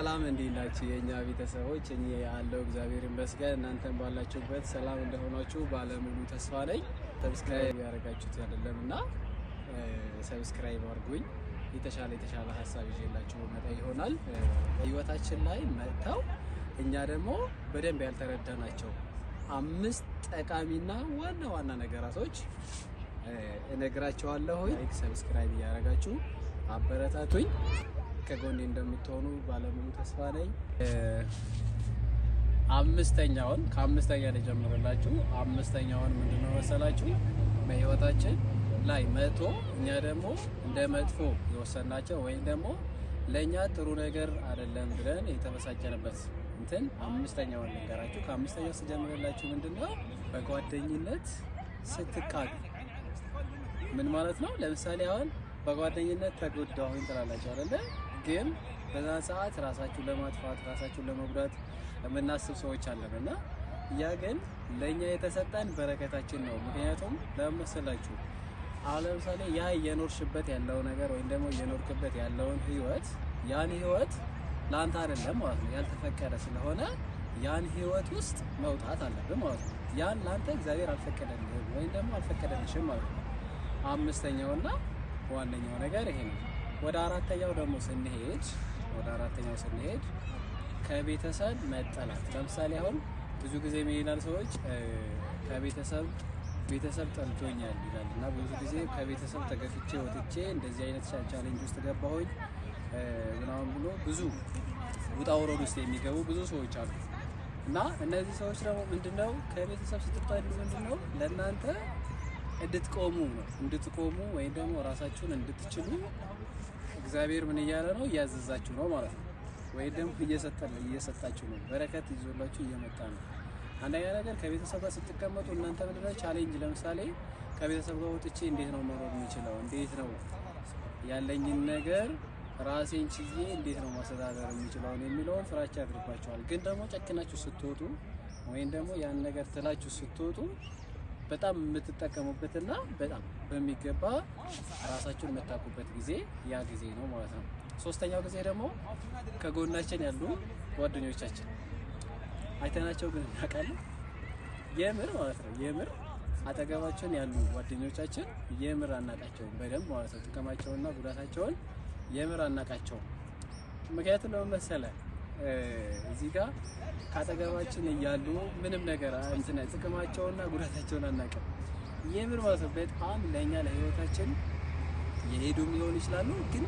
ሰላም እንዴት ናችሁ የኛ ቤተሰቦች? እኔ ያለው እግዚአብሔር ይመስገን። እናንተም ባላችሁበት ሰላም እንደሆናችሁ ባለሙሉ ተስፋ ነኝ። ሰብስክራይብ ያደረጋችሁት አይደለምና ሰብስክራይብ አድርጉኝ። የተሻለ ሐሳብ ይዤላችሁ መጣ ይሆናል። ህይወታችን ላይ መጥተው እኛ ደግሞ በደንብ ያልተረዳናቸው 5 ጠቃሚና ዋና ነገራቶች እነግራችኋለሁ። ላይክ ሰብስክራይብ ያደረጋችሁ አበረታቱኝ። ከጎኔ እንደምትሆኑ ባለሙሉ ተስፋ ነኝ። ከአምስተኛ ላይ ጀምረላችሁ። አምስተኛውን ምንድነው መሰላችሁ? በህይወታችን ላይ መጥቶ እኛ ደግሞ እንደ መጥፎ የወሰናቸው ወይም ደግሞ ለኛ ጥሩ ነገር አይደለም ብለን የተበሳጨንበት እንትን አምስተኛውን ነገራችሁ። ከአምስተኛው ስጀምረላችሁ ምንድነው በጓደኝነት ስትቃሉ ምን ማለት ነው? ለምሳሌ አሁን በጓደኝነት ተጎዳሁኝ ትላላችሁ አይደለ? ግን በዛ ሰዓት ራሳችሁን ለማጥፋት ራሳችሁን ለመጉዳት የምናስብ ሰዎች አለንና ያ ግን ለኛ የተሰጠን በረከታችን ነው። ምክንያቱም ለምሳሌላችሁ አሁን ለምሳሌ ያ የኖርሽበት ያለው ነገር ወይም ደግሞ የኖርክበት ያለውን ህይወት ያን ህይወት ላንተ አይደለም ማለት ነው ያልተፈቀደ ስለሆነ ያን ህይወት ውስጥ መውጣት አለብን ማለት ነው። ያን ላንተ እግዚአብሔር አልፈቀደልህም ወይም ደግሞ አልፈቀደልሽም ማለት ነው። አምስተኛውና ዋነኛው ነገር ይሄ ነው። ወደ አራተኛው ደግሞ ስንሄድ ከቤተሰብ መጠላት። ለምሳሌ አሁን ብዙ ጊዜ የሚላል ሰዎች ቤተሰብ ጠልቶኛል ይላል እና ብዙ ጊዜ ከቤተሰብ ተገፍቼ ወጥቼ እንደዚህ አይነት ቻሌንጅ ውስጥ ገባሁኝ ምናምን ብሎ ብዙ ውጣ ውረድ ውስጥ የሚገቡ ብዙ ሰዎች አሉ። እና እነዚህ ሰዎች ደግሞ ምንድነው ከቤተሰብ ስትጣሉ ምንድነው ለእናንተ እንድትቆሙ ወይም ደግሞ ራሳችሁን እንድትችሉ እግዚአብሔር ምን እያለ ነው? እያዘዛችሁ ነው ማለት ነው። ወይም ደግሞ እየሰጣችሁ ነው። በረከት ይዞላችሁ እየመጣ ነው። አንደኛ ነገር ከቤተሰብ ጋር ስትቀመጡ እናንተ ምንድነው ቻሌንጅ፣ ለምሳሌ ከቤተሰብ ጋር ወጥቼ እንዴት ነው መኖር የምችለው? እንዴት ነው ያለኝን ነገር ራሴን ችዬ እንዴት ነው ማስተዳደር የምችለው የሚለውን ፍራቻ ያድርባችኋል። ግን ደግሞ ጨክናችሁ ስትወጡ ወይም ደግሞ ያን ነገር ትላችሁ ስትወጡ በጣም የምትጠቀሙበትና በጣም በሚገባ ራሳችሁን የምታውቁበት ጊዜ ያ ጊዜ ነው ማለት ነው። ሶስተኛው ጊዜ ደግሞ ከጎናችን ያሉ ጓደኞቻችን አይተናቸው ግን እናውቃለን? የምር ማለት ነው። የምር አጠገባችን ያሉ ጓደኞቻችን የምር አናውቃቸውም በደንብ ማለት ነው። ጥቅማቸውና ጉዳታቸውን የምር አናውቃቸውም። ምክንያቱም ለምን መሰለህ? እዚህ ጋር ካጠገባችን እያሉ ምንም ነገር እንትን ጥቅማቸውና ጉዳታቸውን አናውቅም። የምር ማለት ነው። በጣም ለኛ ለህይወታችን የሄዱም ሊሆን ይችላሉ፣ ግን